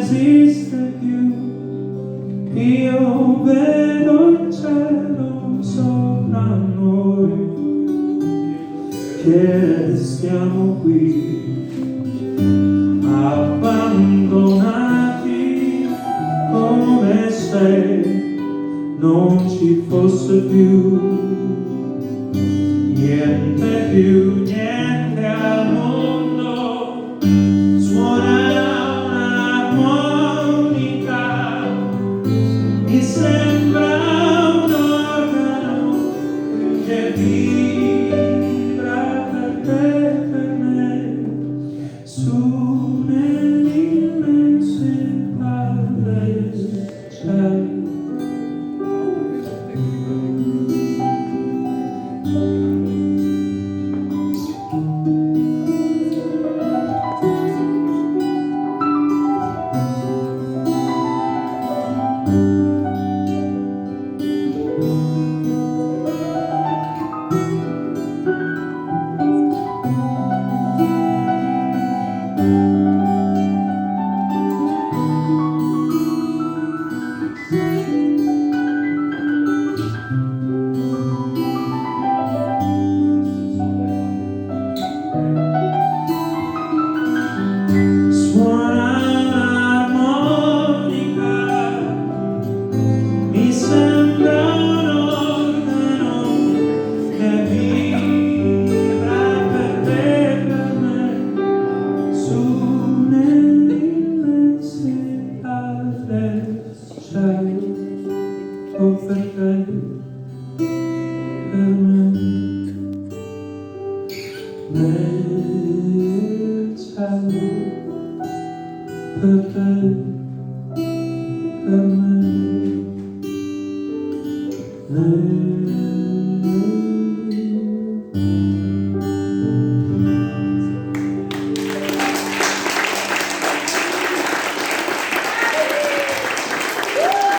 esiste più. Io vedo il cielo sopra noi, che stiamo qui, abbandonati, come se non ci fosse più niente più, niente al mondo. Suona un'armonica, mi sembra un organo che vibra per te e per me, su nell'immensità del cielo. Per te, per me, nel cielo, per te, per me.